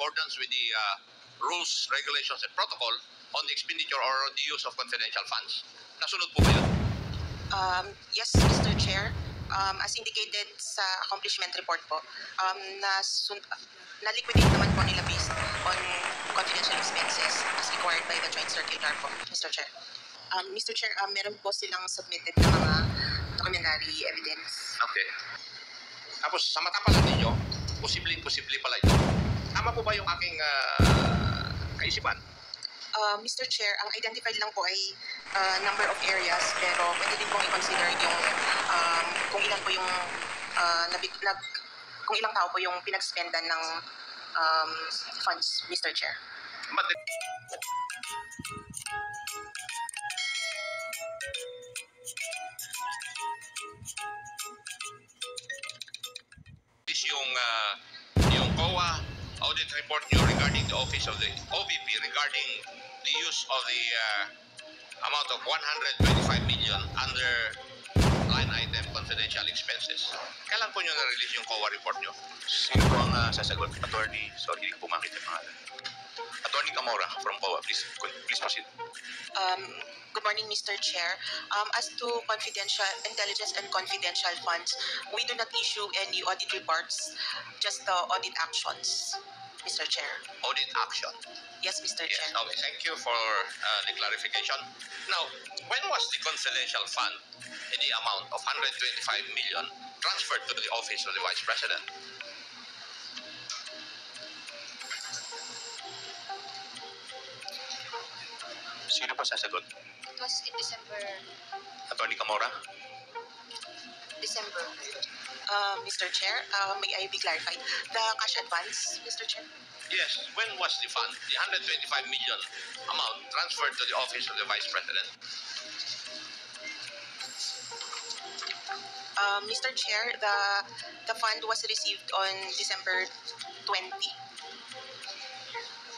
accordance with the rules, regulations, and protocol on the expenditure or on the use of confidential funds? Nasunod po ba yun? Yes, Mr. Chair. As indicated sa accomplishment report po, na-liquidate naman po nila based on confidential expenses as required by the joint circular po, Mr. Chair. Mr. Chair, meron po silang submitted na mga documentary evidence. Okay. Tapos sa mata pala ninyo, posibleng-posible pala ito. Tama po ba yung aking kaisipan? Mr. Chair, ang identified lang po ay number of areas, pero pwede din pong i-consider yung kung ilan po yung kung ilang tao po yung pinag-spendan ng funds, Mr. Chair. Is yung COA audit report nyo regarding the office of the OVP regarding the use of the amount of 125 million under line item confidential expenses. Kailan po nyo na-release yung COA report nyo? Sino po ang sasagot? Attorney, sorry, hindi ko makita yung pangalan. Attorney Camora from COA, please proceed. Good morning, Mr. Chair. As to confidential intelligence and confidential funds, we do not issue any audit reports, just the audit actions, Mr. Chair. Audit action. Yes, Mr. Yes, Chair. okay. Thank you for the clarification. Now, when was the confidential fund in the amount of 125 million transferred to the office of the Vice President? Sino pa sasagot? It was in December. Attorney Camora? December. Mr. Chair, may I be clarified? The cash advance, Mr. Chair? Yes, when was the fund, the 125 million amount transferred to the office of the Vice President? Mr. Chair, the fund was received on December 20,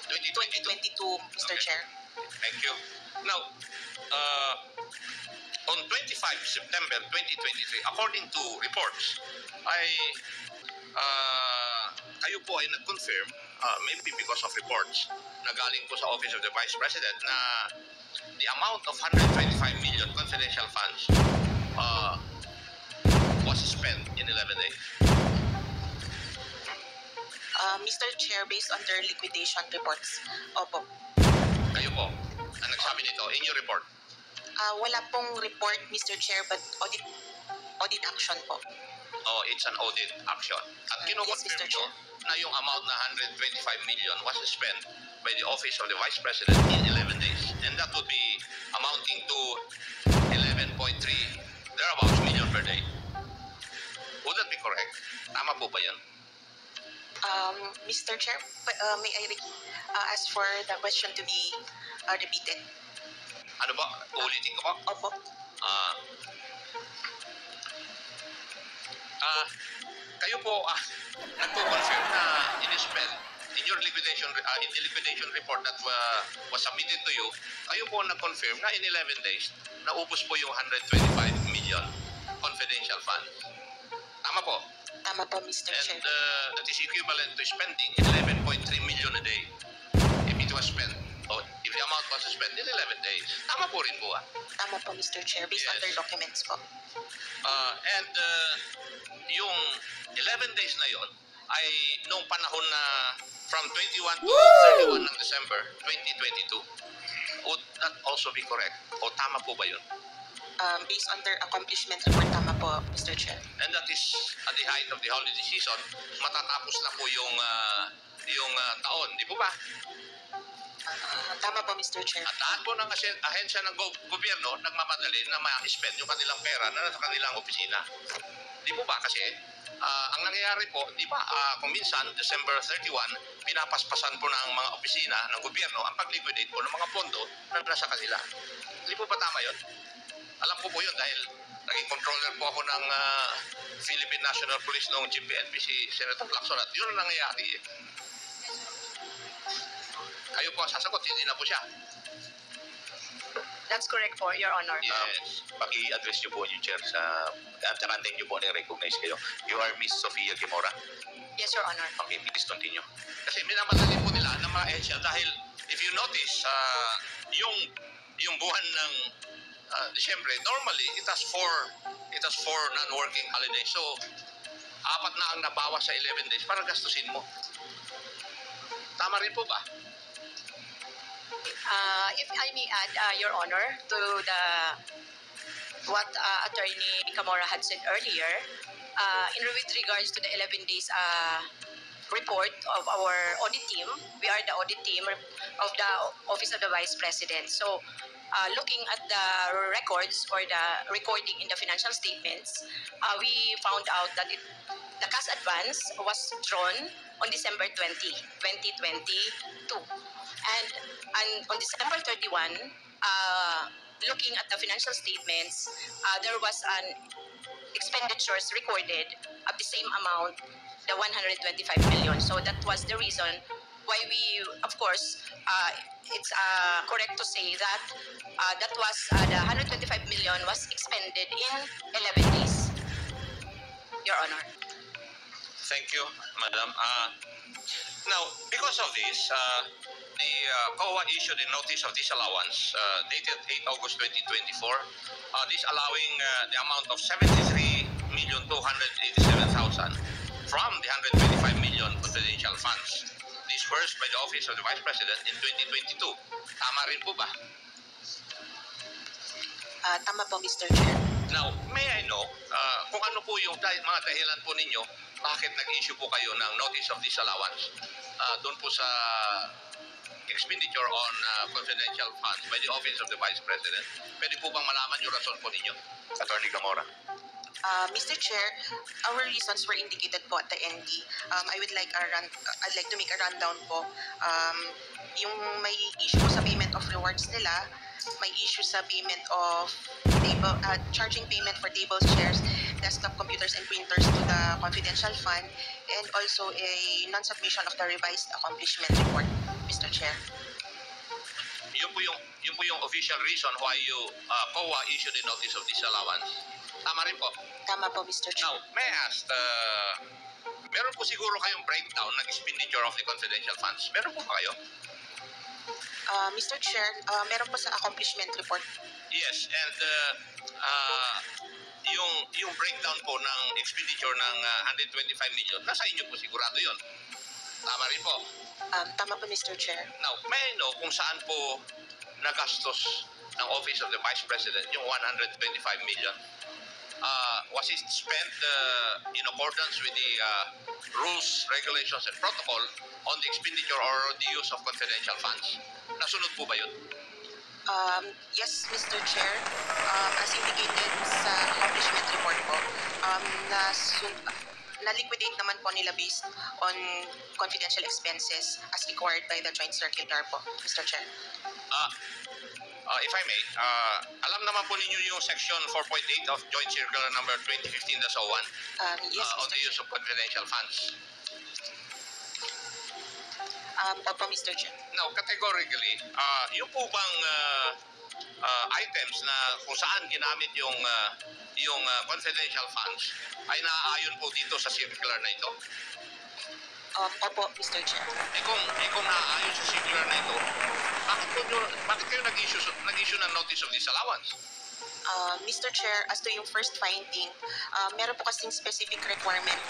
2022, Mr. Okay. Chair. Thank you. Now, on 25 September 2023, according to reports, kayo po ay nag-confirm, maybe because of reports na galing po sa Office of the Vice President na the amount of 125 million confidential funds was spent in 11 days. Mr. Chair, based on their liquidation reports, opo. Kayo po ang nagsabi nito in your report. Wala pong report, Mr. Chair, but audit action po. Oh, it's an audit action. At Yes, kinukonfirm Mr. nyo Chair. na yung amount na 125 million was spent by the Office of the Vice President in 11 days. And that would be amounting to 11.3 thereabouts million per day. Would that be correct? Tama po ba yan? Mr. Chair, may I ask for the question to be repeated? Ano ba? Uulitin ko po? Opo. Kayo po nagpo-confirm na in-spend in your liquidation in the liquidation report that was submitted to you. Kayo po nag-confirm na in 11 days naubos po yung 125 million confidential funds. Tama po? Tama po, Mr. Chair. And that is equivalent to spending 11.3 million a day if it was spent, or if the amount was spent in 11 days. Tama po rin po Tama po, Mr. Chair, based on Yes. their documents po. And yung 11 days na yon ay nung panahon na from 21 to 31 ng December 2022. Would that also be correct? O tama po ba yun? Based on their accomplishment report, tama po, Mr. Chair. And that is at the height of the holiday season, matatapos na po yung taon, di po ba? Tama po, Mr. Chair. At lahat po ng ahensya ng gobyerno nagmamadali na ma-spend yung kanilang pera na nasa kanilang opisina. Di po ba? Kasi ang nangyayari po, di ba, kung minsan, December 31, pinapaspasan po ng mga opisina ng gobyerno ang pag-liquidate po ng mga pondo na nasa kanila. Di po ba tama yun? Alam ko po yun dahil naging controller po ako ng Philippine National Police noong GPNP si Senator Lacson at yun ang nangyayari. Kayo po ang sasagot, hindi na po siya. That's correct po, Your Honor. Yes. Paki-address niyo po yung chair sa at saka name niyo po na-recognize kayo. You are Miss Sofia Gemora. Yes, Your Honor. Okay, please continue. Kasi minamadali po nila ng mga ehensya dahil if you notice, yung buwan ng Disyembre, normally it has four non-working holidays. So, 4 na ang nabawas sa 11 days para gastusin mo. Tama rin po ba? If I may add, Your Honor, to what Attorney Camora had said earlier, with regards to the 11 days report of our audit team, we are the audit team of the Office of the Vice President. So, looking at the records or the recording in the financial statements, we found out that the cash advance was drawn on December 2022. And on December 31, looking at the financial statements, there was an expenditures recorded of the same amount, the 125 million. So that was the reason why we, of course, it's correct to say that that was the 125 million was expended in 11 days, Your Honor. Thank you, Madam. Now, because of this, the COA issued a notice of disallowance dated 8 August 2024, disallowing the amount of 73,287,000 from the 125 million confidential funds disbursed by the Office of the Vice President in 2022. Tama rin po ba? Tama po, Mr. Chair. Now, may I know kung ano po yung mga dahilan po ninyo bakit nag-issue po kayo ng notice of disallowance doon po sa expenditure on confidential funds by the Office of the Vice President? Pwede po bang malaman yung rason po ninyo? Attorney Gamora. Mr. Chair, our reasons were indicated po at the ND. I'd like to make a rundown po. Yung may issue po sa payment of rewards nila, may issue sa payment of charging payment for tables, chairs, desktop computers, and printers to the confidential fund, and also a non-submission of the revised accomplishment report, Mr. Chair. Yun po yung official reason why you COA issued a notice of disallowance. Tama rin po. Tama po, Mr. Chair. Now, may I ask, meron po siguro kayong breakdown ng expenditure of the confidential funds? Meron po ba kayo? Mr. Chair, meron po sa accomplishment report. Yes, and yung breakdown po ng expenditure ng 125 million, nasa inyo po sigurado yon. Tama rin po. Tama po, Mr. Chair. Now, may I know kung saan po nagastos ng Office of the Vice President yung 125 million? Was it spent in accordance with the rules, regulations, and protocol on the expenditure or the use of confidential funds? Nasunod po ba yun? Yes, Mr. Chair. As indicated sa accomplishment report po, na-liquidate naman po nila based on confidential expenses as required by the Joint Circular po, Mr. Chair. If I may, alam naman po ninyo yung section 4.8 of Joint Circular number 2015-01 Yes, on Mr. the use of confidential funds. Opo, Mr. Chair. Now, categorically, yung po bang items na kung saan ginamit yung confidential funds ay naaayon po dito sa circular na ito? Opo, Mr. Chair. Kung naaayon sa circular na ito, bakit kayo nag-issue ng notice of disallowance? Mr. Chair, as to yung first finding, meron po kasing specific requirement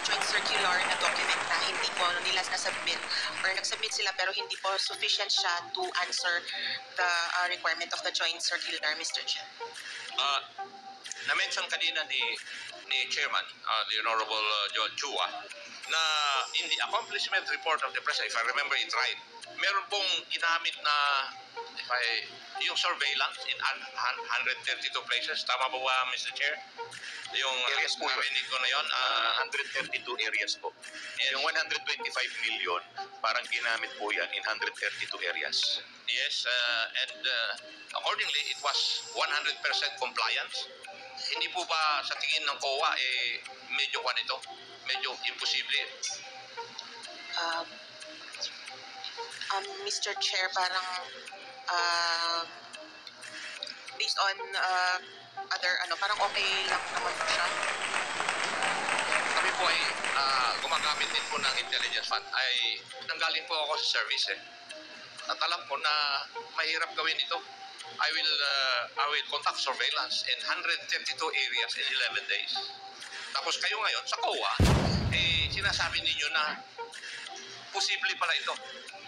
joint circular na document na hindi po nila nasubmit or nagsubmit sila pero hindi po sufficient siya to answer the requirement of the joint circular, Mr. Chair. Na-mention kanina ni Chairman, the Honorable John Chua, na in the accomplishment report of the President, if I remember it right, meron pong ginamit na yung surveillance in 132 places. Tama ba Mr. Chair? Yung Areas po yun. narinig ko na yun. 132 areas po. Yes. Yung 125 million, parang ginamit po yan in 132 areas. Yes, and accordingly, it was 100% compliance. Hindi po ba sa tingin ng COA, medyo ito? Medyo imposible. Mr. Chair, parang based on other parang okay lang naman po siya. Kami po ay gumagamit din po ng intelligence fund ay nanggaling po ako sa service eh. At alam ko na mahirap gawin ito. I will conduct surveillance in 132 areas in 11 days. Tapos kayo ngayon sa COA, sinasabi ninyo na posible pala ito.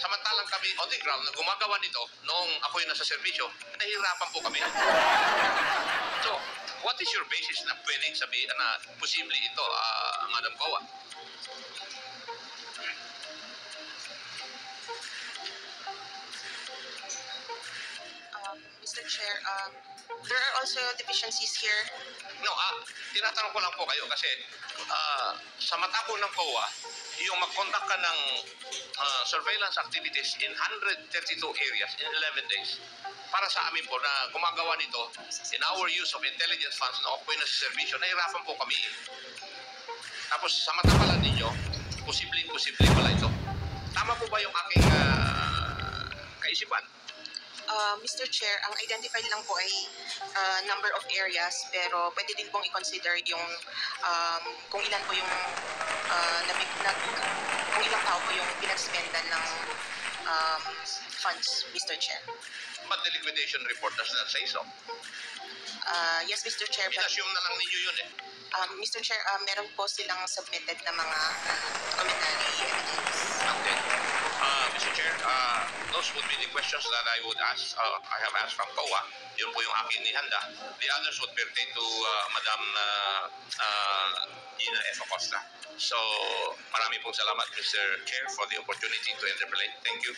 Samantalang kami on the ground na gumagawa nito noong ako'y nasa serbisyo, nahihirapan po kami. So, what is your basis na pwedeng sabihin na posible ito, Madam COA? Mr. Chair, there are also deficiencies here. No, tinatanong ko lang po kayo kasi sa mata po ng COA, yung mag-conduct ka ng surveillance activities in 132 areas in 11 days, para sa amin po na gumagawa nito in our use of intelligence funds na ako po yung nasa servisyo, nahirapan po kami. Tapos sa mata pala ninyo, posible pala ito. Tama po ba yung aking kaisipan? Mr. Chair, ang identified lang po ay number of areas, pero pwede din pong i-consider yung kung ilan po yung kung ilang tao po yung pinag-spendan ng funds, Mr. Chair. But the liquidation report does not say so. Yes, Mr. Chair, but In-assume na lang ninyo yun eh. Mr. Chair, meron po silang submitted na mga documentary evidence. Okay. Mr. Chair, those would be the questions that I would ask, I have asked from COA. Yun po yung akin nihanda. The others would pertain to Madam Gina F. Acosta. So, marami pong salamat, Mr. Chair, for the opportunity to interpolate. Thank you.